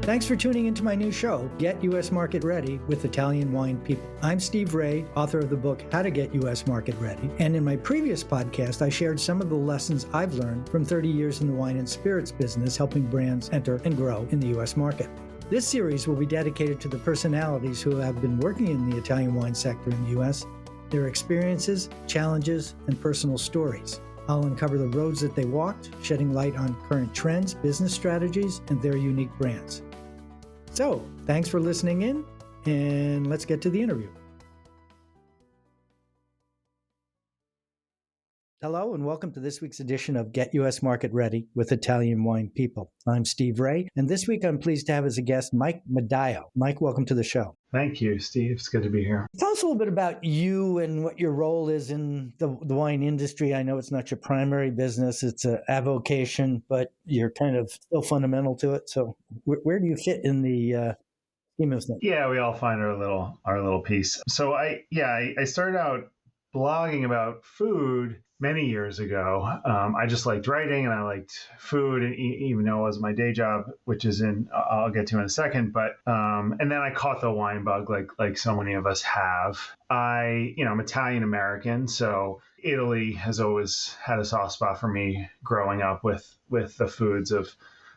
Thanks for tuning into my new show, Get U.S. Market Ready with Italian Wine People. I'm Steve Raye, author of the book, How to Get U.S. Market Ready. And in my previous podcast, I shared some of the lessons I've learned from 30 years in the wine and spirits business, helping brands enter and grow in the U.S. market. This series will be dedicated to the personalities who have been working in the Italian wine sector in the U.S., their experiences, challenges, and personal stories. I'll uncover the roads that they walked, shedding light on current trends, business strategies, and their unique brands. So, thanks for listening in, and let's get to the interview. Hello, and welcome to this week's edition of Get U.S. Market Ready with Italian Wine People. I'm Steve Raye, and this week I'm pleased to have as a guest Mike Madaio. Mike, welcome to the show. Thank you, Steve. It's good to be here. Tell us a little bit about you and what your role is in the wine industry. I know it's not your primary business, it's an avocation, but you're kind of still fundamental to it. So where do you fit in the scheme of things? Yeah, we all find our little piece. So I started out blogging about food many years ago. I just liked writing and I liked food, and even though it was my day job, which is I'll get to in a second. But and then I caught the wine bug, like so many of us have. I'm Italian American, so Italy has always had a soft spot for me growing up with the foods of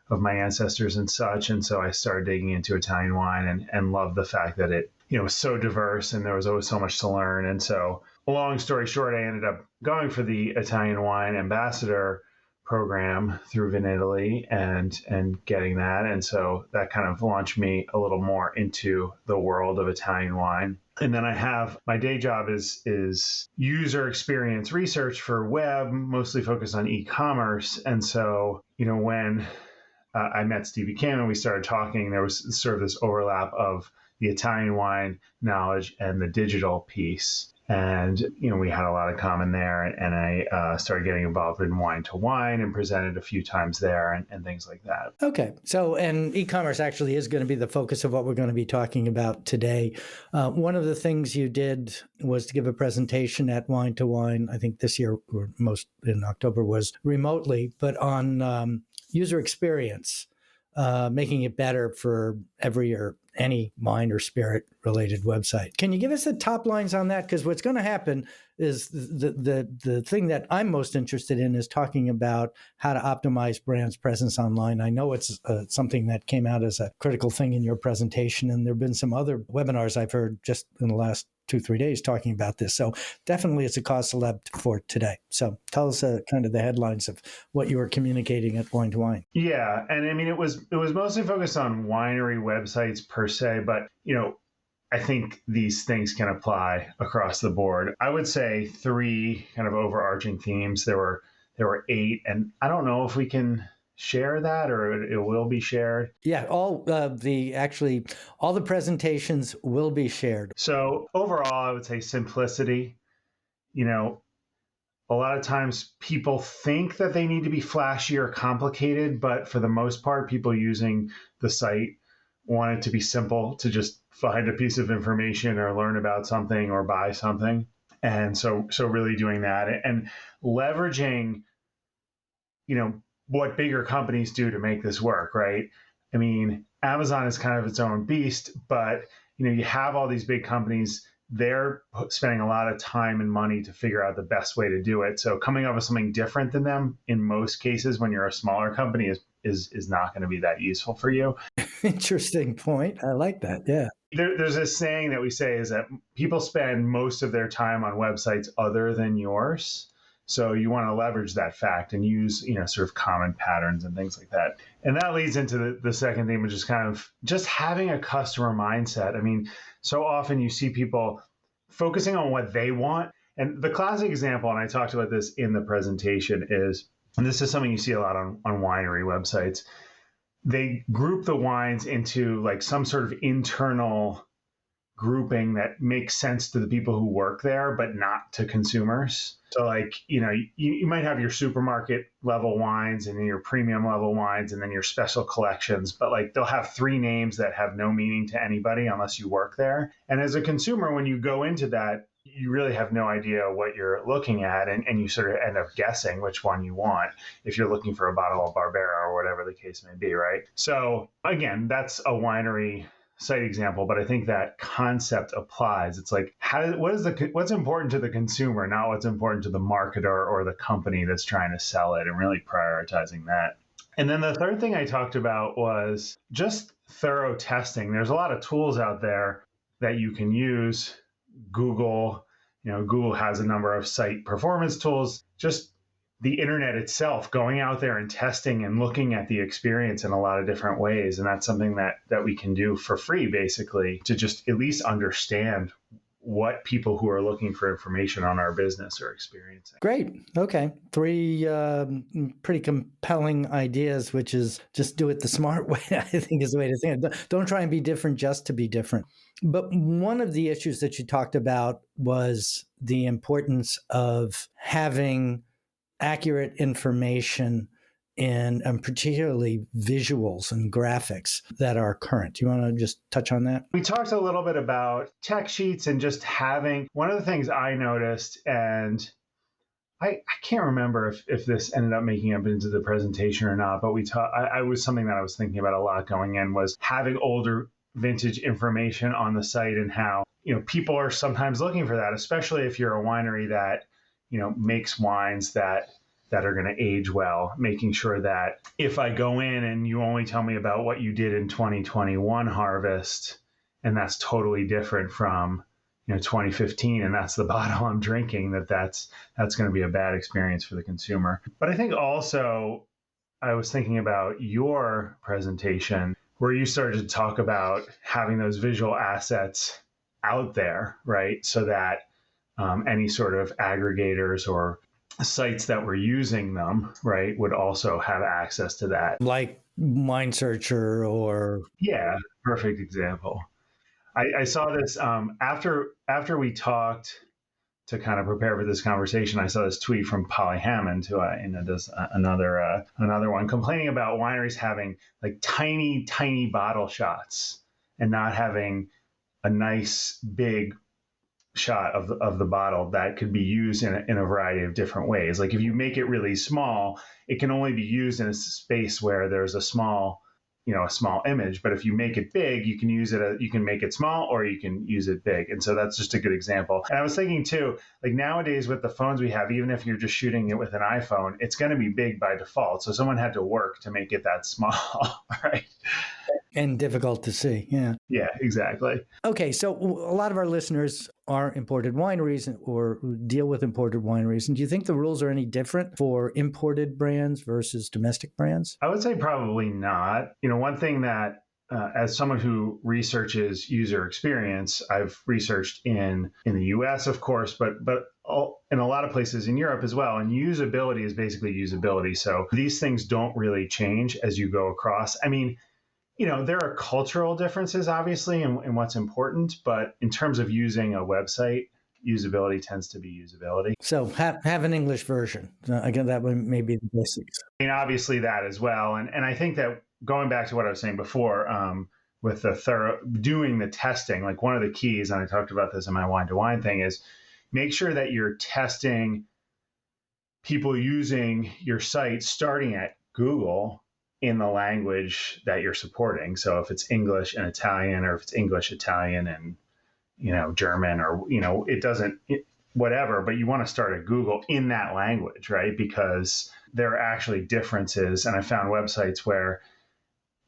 my ancestors and such. And so I started digging into Italian wine and loved the fact that it was so diverse and there was always so much to learn. And so, long story short, I ended up going for the Italian Wine Ambassador program through Vinitaly and getting that. And so that kind of launched me a little more into the world of Italian wine. And then I have my day job is user experience research for web, mostly focused on e-commerce. And so, when I met Stevie Kim and we started talking, there was sort of this overlap of the Italian wine knowledge and the digital piece. And, we had a lot of common there. And I started getting involved in Wine to Wine and presented a few times there and things like that. Okay. So, and e-commerce actually is going to be the focus of what we're going to be talking about today. One of the things you did was to give a presentation at Wine to Wine. I think this year, or most in October, was remotely, but on user experience, making it better for every or any wine or spirit related website. Can you give us the top lines on that? Because what's going to happen is the thing that I'm most interested in is talking about how to optimize brands' presence online. I know it's something that came out as a critical thing in your presentation, and there have been some other webinars I've heard just in the last 2-3 days talking about this. So definitely it's a cause celeb for today. So tell us kind of the headlines of what you were communicating at Wine to Wine. Yeah. And I mean, it was mostly focused on winery websites per se, but, I think these things can apply across the board. I would say 3 kind of overarching themes. There were 8, and I don't know if we can share that or it will be shared. Yeah, all the presentations will be shared. So overall, I would say simplicity. A lot of times people think that they need to be flashy or complicated, but for the most part, people using the site want it to be simple, to just find a piece of information or learn about something or buy something. And so really doing that and leveraging, what bigger companies do to make this work, right? I mean, Amazon is kind of its own beast, but you have all these big companies, they're spending a lot of time and money to figure out the best way to do it. So coming up with something different than them in most cases when you're a smaller company is not going to be that useful for you. Interesting point. I like that. Yeah. There's this saying that we say is that people spend most of their time on websites other than yours. So you want to leverage that fact and use, sort of common patterns and things like that. And that leads into the second theme, which is kind of just having a customer mindset. I mean, so often you see people focusing on what they want. And the classic example, and I talked about this in the presentation, is, and this is something you see a lot on winery websites, they group the wines into like some sort of internal grouping that makes sense to the people who work there, but not to consumers. So like, you might have your supermarket level wines and then your premium level wines and then your special collections, but like they'll have 3 names that have no meaning to anybody unless you work there. And as a consumer, when you go into that, you really have no idea what you're looking at, and you sort of end up guessing which one you want if you're looking for a bottle of Barbera or whatever the case may be, right? So again, that's a winery site example, but I think that concept applies. It's like, what's important to the consumer, not what's important to the marketer or the company that's trying to sell it, and really prioritizing that. And then the third thing I talked about was just thorough testing. There's a lot of tools out there that you can use. Google, Google has a number of site performance tools. Just the internet itself, going out there and testing and looking at the experience in a lot of different ways. And that's something that we can do for free, basically, to just at least understand what people who are looking for information on our business are experiencing. Great. Okay. 3 pretty compelling ideas, which is just do it the smart way, I think is the way to think it. Don't try and be different just to be different. But one of the issues that you talked about was the importance of having accurate information and particularly visuals and graphics that are current. Do you want to just touch on that? We talked a little bit about tech sheets and just having, one of the things I noticed, and I can't remember if this ended up making up into the presentation or not, but I was something that I was thinking about a lot going in, was having older vintage information on the site, and how, people are sometimes looking for that, especially if you're a winery that, makes wines that are going to age well, making sure that if I go in and you only tell me about what you did in 2021 harvest, and that's totally different from 2015, and that's the bottle I'm drinking, that's going to be a bad experience for the consumer. But I think also, I was thinking about your presentation where you started to talk about having those visual assets out there, right? So that any sort of aggregators or sites that were using them, right, would also have access to that. Like Wine Searcher or... Yeah, perfect example. I saw this after we talked to kind of prepare for this conversation. I saw this tweet from Polly Hammond, who does another one, complaining about wineries having like tiny bottle shots and not having a nice big shot of the bottle that could be used in a variety of different ways. Like if you make it really small, it can only be used in a space where there's a small image. But if you make it big, you can use it. You can make it small, or you can use it big. And so that's just a good example. And I was thinking too, like nowadays with the phones we have, even if you're just shooting it with an iPhone, it's going to be big by default. So someone had to work to make it that small, right? And difficult to see. Yeah. Yeah, exactly. Okay. So a lot of our listeners are imported wineries or deal with imported wineries. And do you think the rules are any different for imported brands versus domestic brands? I would say probably not. One thing that as someone who researches user experience, I've researched in the US, of course, but in a lot of places in Europe as well. And usability is basically usability. So these things don't really change as you go across. I mean, there are cultural differences, obviously, in what's important, but in terms of using a website, usability tends to be usability. So have an English version. Again, that may be the basics. I mean, obviously that as well. And I think that going back to what I was saying before, with doing the testing, like one of the keys, and I talked about this in my wine to wine thing, is make sure that you're testing people using your site starting at Google in the language that you're supporting. So if it's English and Italian, or if it's English, Italian, and, German, or, whatever, but you want to start at Google in that language, right? Because there are actually differences. And I found websites where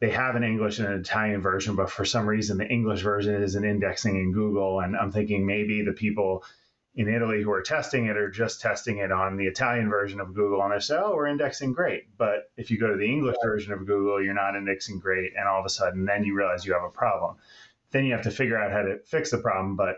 they have an English and an Italian version, but for some reason, the English version isn't indexing in Google. And I'm thinking maybe the people in Italy who are testing it are just testing it on the Italian version of Google, and they say, oh, we're indexing great. But if you go to the English version of Google, you're not indexing great. And all of a sudden, then you realize you have a problem. Then you have to figure out how to fix the problem. But,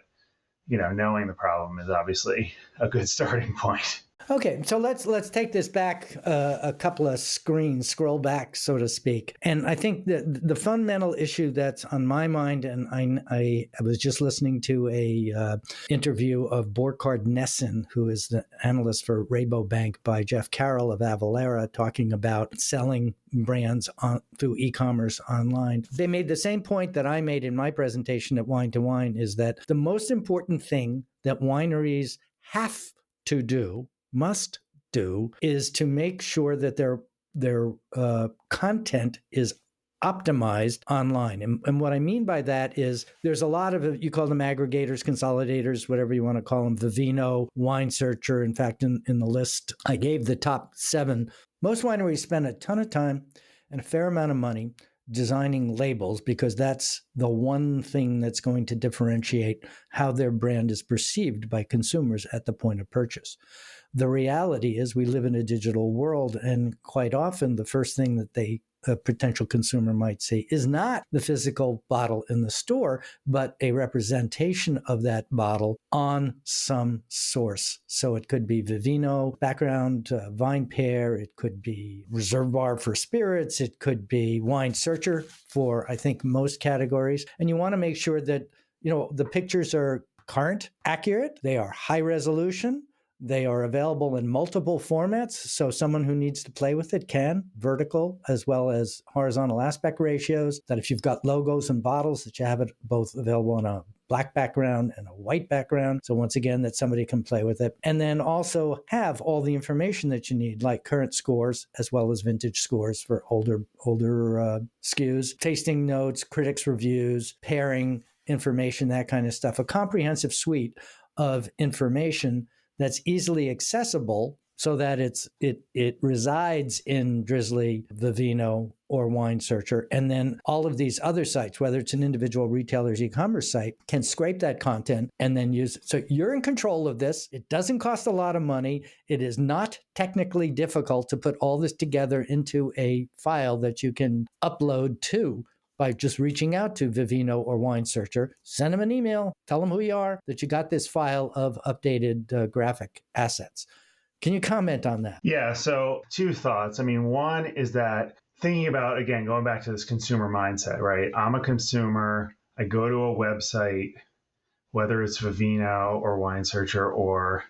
knowing the problem is obviously a good starting point. Okay, so let's take this back a couple of screens, scroll back, so to speak. And I think that the fundamental issue that's on my mind, and I was just listening to a interview of Borkhard Nessen, who is the analyst for Rabobank, by Jeff Carroll of Avalara, talking about selling brands through e-commerce online. They made the same point that I made in my presentation at Wine to Wine, is that the most important thing that wineries have to do, must do, is to make sure that their content is optimized online. And what I mean by that is there's a lot of, you call them aggregators, consolidators, whatever you want to call them, Vivino, Wine Searcher. In fact, in the list, I gave the top 7. Most wineries spend a ton of time and a fair amount of money designing labels, because that's the one thing that's going to differentiate how their brand is perceived by consumers at the point of purchase. The reality is we live in a digital world, and quite often the first thing that a potential consumer might see is not the physical bottle in the store, but a representation of that bottle on some source. So it could be Vivino background, Vine Pair, it could be Reserve Bar for spirits, it could be Wine Searcher for, I think, most categories. And you want to make sure that, the pictures are current, accurate, they are high resolution, they are available in multiple formats, so someone who needs to play with it can, vertical as well as horizontal aspect ratios, that if you've got logos and bottles, that you have it both available on a black background and a white background. So once again, that somebody can play with it. And then also have all the information that you need, like current scores as well as vintage scores for older SKUs, tasting notes, critics reviews, pairing information, that kind of stuff. A comprehensive suite of information that's easily accessible, so that it resides in Drizzly, Vivino, or Wine Searcher. And then all of these other sites, whether it's an individual retailer's e-commerce site, can scrape that content and then use it. So you're in control of this. It doesn't cost a lot of money. It is not technically difficult to put all this together into a file that you can upload to by just reaching out to Vivino or Wine Searcher. Send them an email, tell them who you are, that you got this file of updated graphic assets. Can you comment on that? Yeah, so 2 thoughts. I mean, one is that thinking about, again, going back to this consumer mindset, right? I'm a consumer. I go to a website, whether it's Vivino or Wine Searcher or,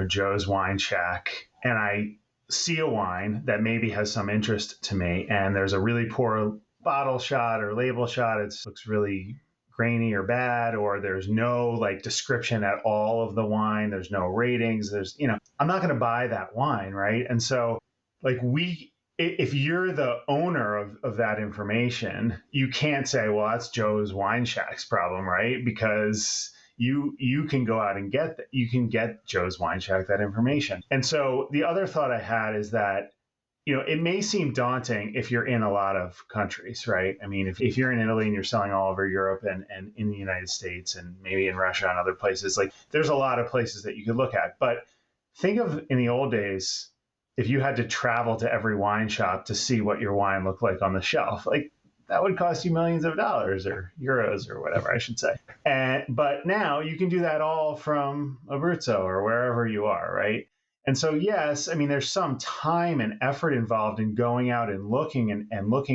Joe's Wine Shack, and I see a wine that maybe has some interest to me, and there's a really poor bottle shot or label shot. It looks really grainy or bad, or there's no description at all of the wine. There's no ratings. I'm not going to buy that wine, right? And so if you're the owner of that information, you can't say, well, that's Joe's Wine Shack's problem, right? Because you can go out and you can get Joe's Wine Shack that information. And so the other thought I had is that, it may seem daunting if you're in a lot of countries, right? I mean, if you're in Italy and you're selling all over Europe and in the United States and maybe in Russia and other places, there's a lot of places that you could look at. But think of in the old days, if you had to travel to every wine shop to see what your wine looked like on the shelf, that would cost you millions of dollars or euros or whatever I should say. But now you can do that all from Abruzzo or wherever you are, right? And so, yes, I mean, there's some time and effort involved in going out and looking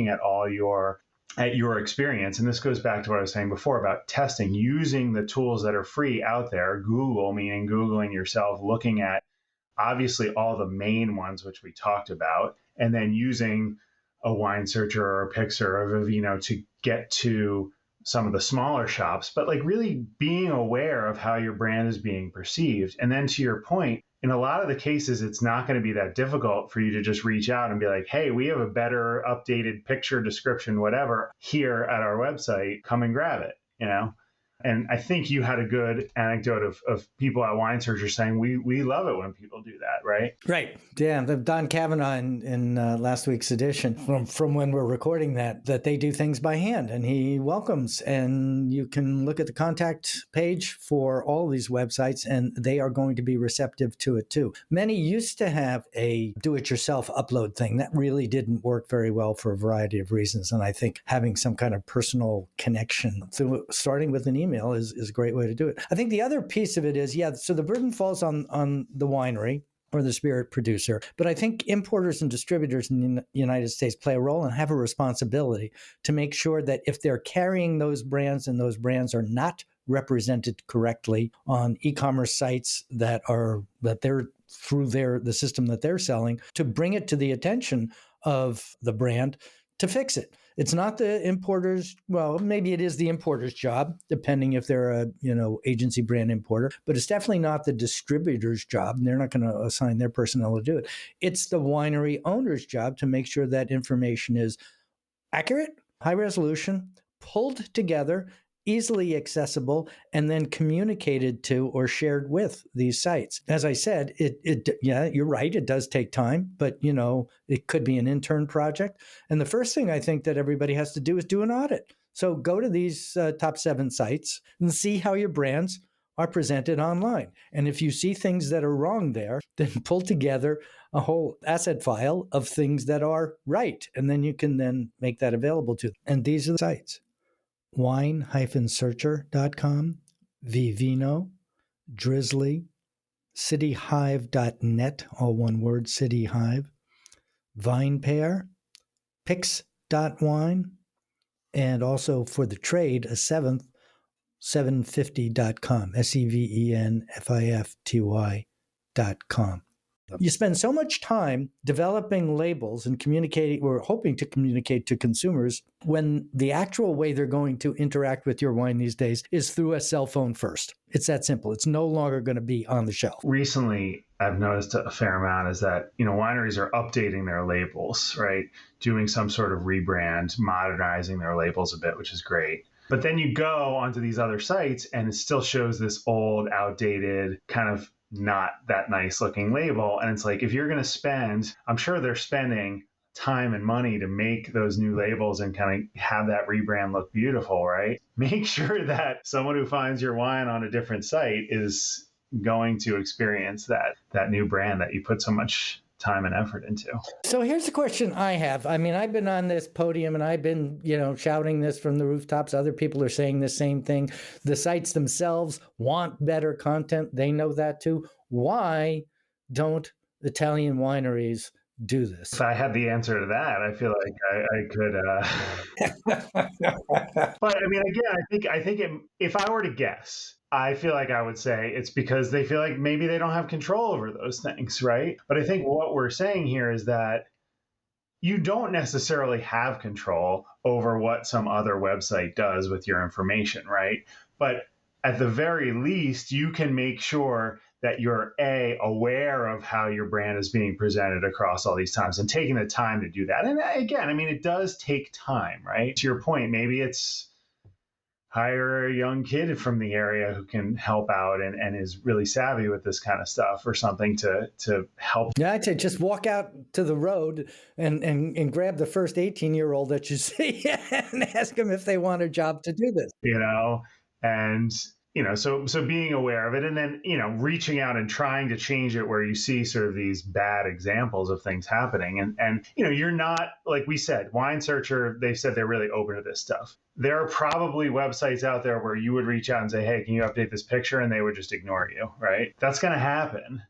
at all your experience. And this goes back to what I was saying before about testing, using the tools that are free out there. Google, meaning Googling yourself, looking at obviously all the main ones, which we talked about, and then using a Wine Searcher or a Pixar or a Vivino to get to some of the smaller shops, but really being aware of how your brand is being perceived. And then to your point, in a lot of the cases, it's not going to be that difficult for you to just reach out and be like, hey, we have a better updated picture, description, whatever here at our website. Come and grab it, And I think you had a good anecdote of people at Wine Searcher saying, we love it when people do that, right? Right. Yeah. Don Kavanaugh in last week's edition, from when we're recording that they do things by hand, and he welcomes. And you can look at the contact page for all these websites, and they are going to be receptive to it too. Many used to have a do-it-yourself upload thing. That really didn't work very well for a variety of reasons. And I think having some kind of personal connection through starting with an email is a great way to do it. I think the other piece of it is, so the burden falls on the winery, or the spirit producer. But I think importers and distributors in the United States play a role and have a responsibility to make sure that if they're carrying those brands and those brands are not represented correctly on e-commerce sites that they're through the system that they're selling, to bring it to the attention of the brand to fix it. It's not the importer's, well, maybe it is the importer's job, depending if they're a, agency brand importer, but it's definitely not the distributor's job. And they're not going to assign their personnel to do it. It's the winery owner's job to make sure that information is accurate, high resolution, pulled together, easily accessible, and then communicated to or shared with these sites. As I said, yeah, you're right. It does take time, but it could be an intern project. And the first thing I think that everybody has to do is do an audit. So go to these top 7 sites and see how your brands are presented online. And if you see things that are wrong there, then pull together a whole asset file of things that are right. And then you can then make that available to them. And these are the sites: wine-searcher.com, Vivino, Drizzly, cityhive.net, all one word, cityhive, VinePair, Pix.wine, and also for the trade, a seventh, 750.com, SEVENFIFTY.com. You spend so much time developing labels and communicating, or hoping to communicate to consumers, when the actual way they're going to interact with your wine these days is through a cell phone first. It's that simple. It's no longer going to be on the shelf. Recently, I've noticed a fair amount is that, wineries are updating their labels, right? Doing some sort of rebrand, modernizing their labels a bit, which is great. But then you go onto these other sites and it still shows this old, outdated, kind of not that nice looking label. And it's like, if you're going to spend, I'm sure they're spending time and money to make those new labels and kind of have that rebrand look beautiful, right? Make sure that someone who finds your wine on a different site is going to experience that new brand that you put so much time and effort into. So here's the question I have. I mean, I've been on this podium and I've been, shouting this from the rooftops. Other people are saying the same thing. The sites themselves want better content. They know that too. Why don't Italian wineries do this? If I had the answer to that, I feel like I could. But I mean, again, I think if I were to guess, I feel like I would say it's because they feel like maybe they don't have control over those things, right? But I think what we're saying here is that you don't necessarily have control over what some other website does with your information, right? But at the very least, you can make sure that you're aware of how your brand is being presented across all these times and taking the time to do that. And again, I mean, it does take time, right? To your point, maybe it's hire a young kid from the area who can help out and is really savvy with this kind of stuff or something to help. Yeah, I'd say just walk out to the road and grab the first 18-year-old that you see and ask them if they want a job to do this. And so being aware of it, and then, reaching out and trying to change it where you see sort of these bad examples of things happening. And you're not, like we said, Wine Searcher, they said they're really open to this stuff. There are probably websites out there where you would reach out and say, hey, can you update this picture? And they would just ignore you, right? That's going to happen.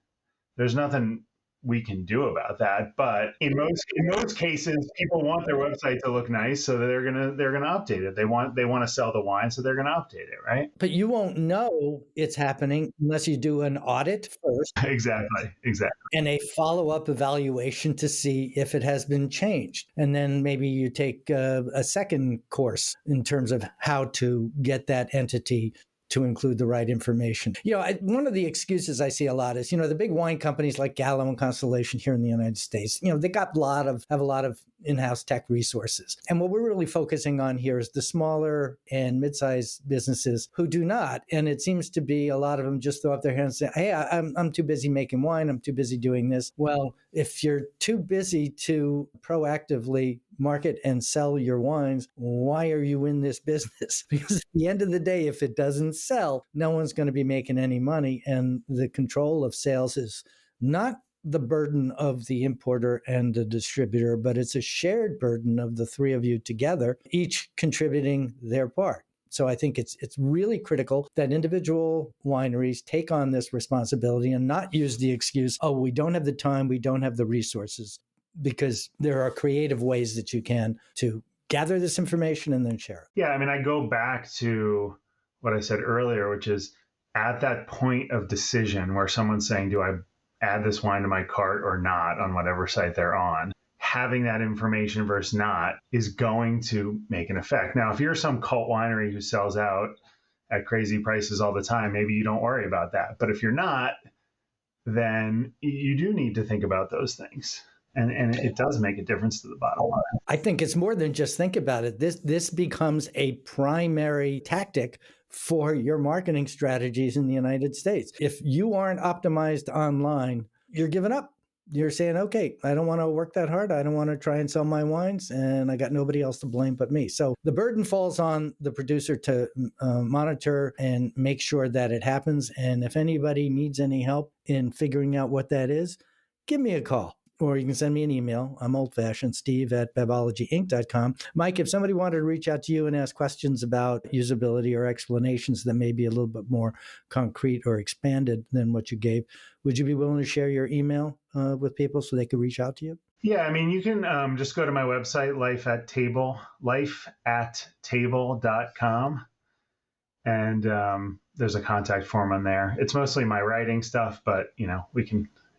There's nothing we can do about that. But in most cases, people want their website to look nice, so they're gonna update it. They want to sell the wine, so they're gonna update it, right? But you won't know it's happening unless you do an audit first. Exactly. And a follow-up evaluation to see if it has been changed. And then maybe you take a second course in terms of how to get that entity to include the right information. One of the excuses I see a lot is, the big wine companies like Gallo and Constellation here in the United States, they have a lot of in-house tech resources. And what we're really focusing on here is the smaller and mid-sized businesses who do not. And it seems to be a lot of them just throw up their hands and say, hey, I'm too busy making wine. I'm too busy doing this. Well, if you're too busy to proactively market and sell your wines, why are you in this business? Because at the end of the day, if it doesn't sell, no one's going to be making any money. And the control of sales is not the burden of the importer and the distributor, but it's a shared burden of the three of you together, each contributing their part. So I think it's really critical that individual wineries take on this responsibility and not use the excuse, oh, we don't have the time, we don't have the resources, because there are creative ways that you can to gather this information and then share it. Yeah, I mean, I go back to what I said earlier, which is at that point of decision where someone's saying, do I add this wine to my cart or not on whatever site they're on? Having that information versus not is going to make an effect. Now, if you're some cult winery who sells out at crazy prices all the time, maybe you don't worry about that. But if you're not, then you do need to think about those things. And it does make a difference to the bottom line. I think it's more than just think about it. This becomes a primary tactic for your marketing strategies in the United States. If you aren't optimized online, you're giving up. You're saying, okay, I don't want to work that hard. I don't want to try and sell my wines, and I got nobody else to blame but me. So the burden falls on the producer to monitor and make sure that it happens. And if anybody needs any help in figuring out what that is, give me a call. Or you can send me an email. I'm old-fashioned, steve@bevologyinc.com. Mike, if somebody wanted to reach out to you and ask questions about usability or explanations that may be a little bit more concrete or expanded than what you gave, would you be willing to share your email with people so they could reach out to you? Yeah, I mean, you can just go to my website, lifeattable.com. And there's a contact form on there. It's mostly my writing stuff, but,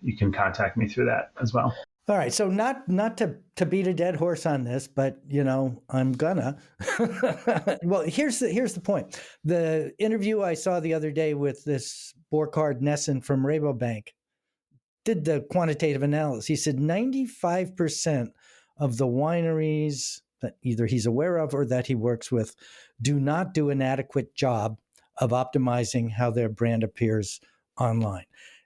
you can contact me through that as well. All right. So not to beat a dead horse on this, but I'm gonna. Well, here's the point. The interview I saw the other day with this Burkhard Nessen from Rabobank did the quantitative analysis. He said 95% of the wineries that either he's aware of or that he works with do not do an adequate job of optimizing how their brand appears online.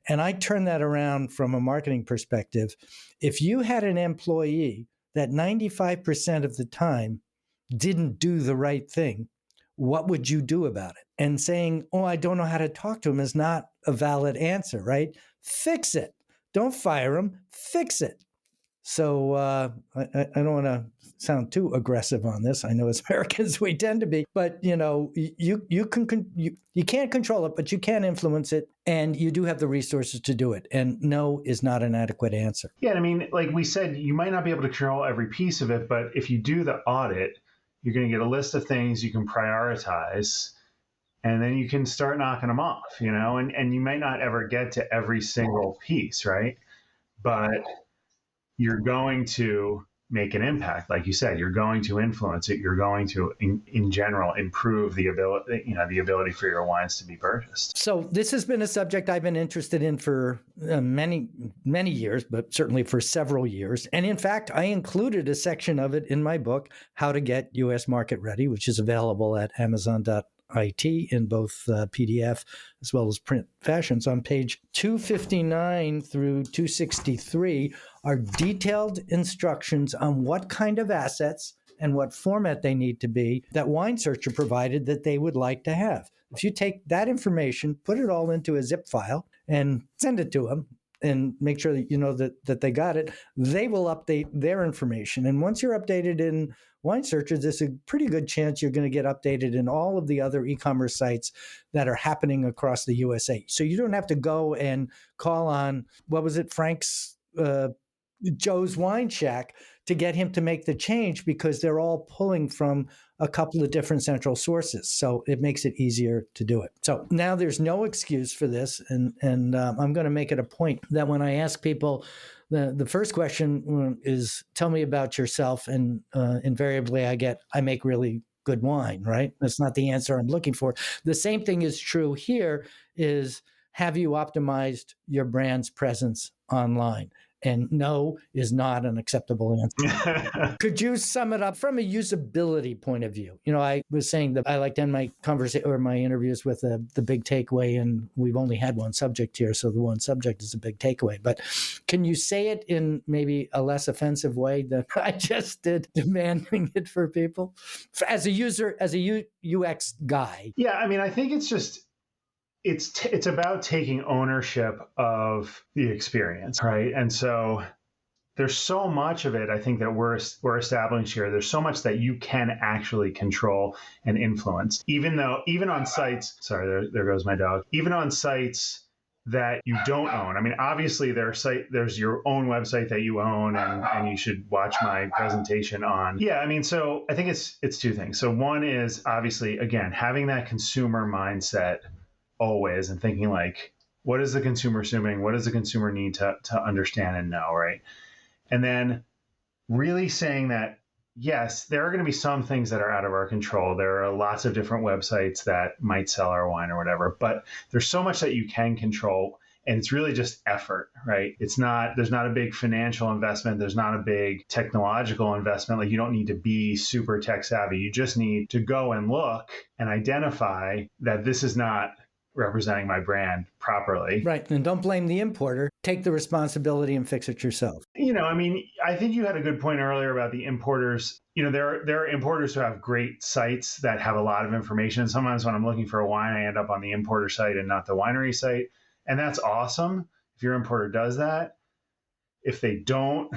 And I turn that around from a marketing perspective. If you had an employee that 95% of the time didn't do the right thing, what would you do about it? And saying, oh, I don't know how to talk to him is not a valid answer, right? Fix it. Don't fire him. Fix it. So I don't want to sound too aggressive on this. I know as Americans we tend to be, but you can't control it, but you can influence it, and you do have the resources to do it. And no is not an adequate answer. Yeah, I mean, like we said, you might not be able to control every piece of it, but if you do the audit, you're going to get a list of things you can prioritize, and then you can start knocking them off. And you might not ever get to every single piece, right? But you're going to make an impact. Like you said, you're going to influence it. You're going to, in general, improve the ability for your wines to be purchased. So this has been a subject I've been interested in for many, many years, but certainly for several years. And in fact, I included a section of it in my book, How to Get U.S. Market Ready, which is available at Amazon.it in both PDF as well as print fashions. On page 259 through 263 are detailed instructions on what kind of assets and what format they need to be that Wine Searcher provided that they would like to have. If you take that information, put it all into a zip file and send it to them and make sure that that they got it, they will update their information. And once you're updated in Wine Searcher, there's a pretty good chance you're going to get updated in all of the other e-commerce sites that are happening across the USA. So you don't have to go and call on, what was it, Frank's, Joe's Wine Shack to get him to make the change, because they're all pulling from a couple of different central sources. So it makes it easier to do it. So now there's no excuse for this. And I'm going to make it a point that when I ask people, the first question is, tell me about yourself. And invariably I make really good wine, right? That's not the answer I'm looking for. The same thing is true here is, have you optimized your brand's presence online? And no is not an acceptable answer. Could you sum it up from a usability point of view? I was saying that I like to end my conversation or my interviews with the big takeaway, and we've only had one subject here, so the one subject is a big takeaway. But can you say it in maybe a less offensive way than I just did, demanding it for people? As a user, as a UX guy. Yeah, I mean, I think it's just, it's about taking ownership of the experience, right? And so there's so much of it, I think, that we're establishing here. There's so much that you can actually control and influence. Even on sites, sorry, there goes my dog. Even on sites that you don't own. I mean, obviously there's your own website that you own, and you should watch my presentation on. Yeah, I mean, so I think it's two things. So one is obviously, again, having that consumer mindset always and thinking like, what is the consumer assuming? What does the consumer need to understand and know, right? And then really saying that, yes, there are going to be some things that are out of our control. There are lots of different websites that might sell our wine or whatever, but there's so much that you can control, and it's really just effort, right? There's not a big financial investment. There's not a big technological investment. Like, you don't need to be super tech savvy. You just need to go and look and identify that this is not representing my brand properly. Right. And don't blame the importer. Take the responsibility and fix it yourself. I mean, I think you had a good point earlier about the importers. There are importers who have great sites that have a lot of information. Sometimes when I'm looking for a wine, I end up on the importer site and not the winery site. And that's awesome if your importer does that. If they don't,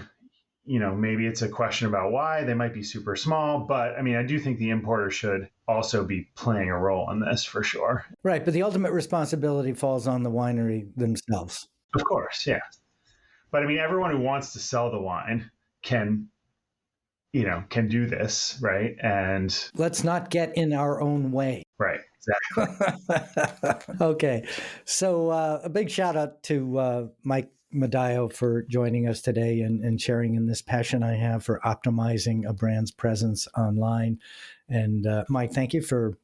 maybe it's a question about why. They might be super small, but I mean, I do think the importer should also be playing a role in this for sure. Right, but the ultimate responsibility falls on the winery themselves. Of course, yeah. But I mean, everyone who wants to sell the wine can do this, right? And let's not get in our own way. Right, exactly. Okay, so a big shout out to Mike Madaio for joining us today and sharing in this passion I have for optimizing a brand's presence online. And Mike, thank you for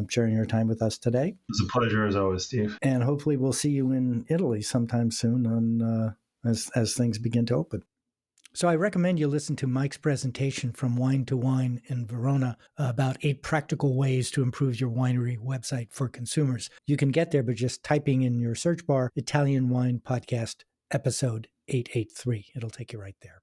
sharing your time with us today. It's a pleasure as always, Steve. And hopefully we'll see you in Italy sometime soon as things begin to open. So I recommend you listen to Mike's presentation from Wine to Wine in Verona about 8 practical ways to improve your winery website for consumers. You can get there by just typing in your search bar, Italian Wine Podcast episode 883. It'll take you right there.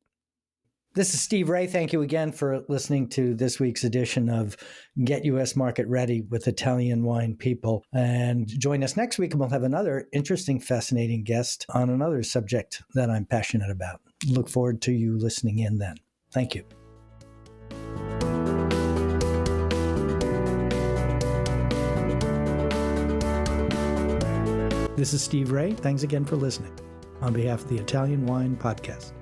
This is Steve Raye. Thank you again for listening to this week's edition of Get U.S. Market Ready with Italian Wine People. And join us next week and we'll have another interesting, fascinating guest on another subject that I'm passionate about. Look forward to you listening in then. Thank you. This is Steve Raye. Thanks again for listening on behalf of the Italian Wine Podcast.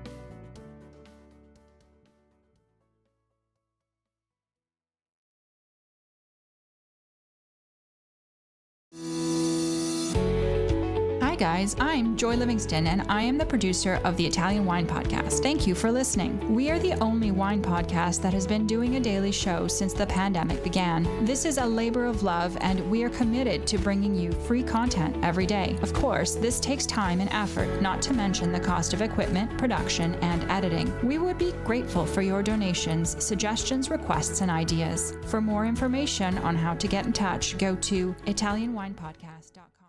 Hi guys, I'm Joy Livingston and I am the producer of the Italian Wine Podcast. Thank you for listening. We are the only wine podcast that has been doing a daily show since the pandemic began. This is a labor of love and we are committed to bringing you free content every day. Of course, this takes time and effort, not to mention the cost of equipment, production, and editing. We would be grateful for your donations, suggestions, requests, and ideas. For more information on how to get in touch, go to ItalianWinePodcast.com.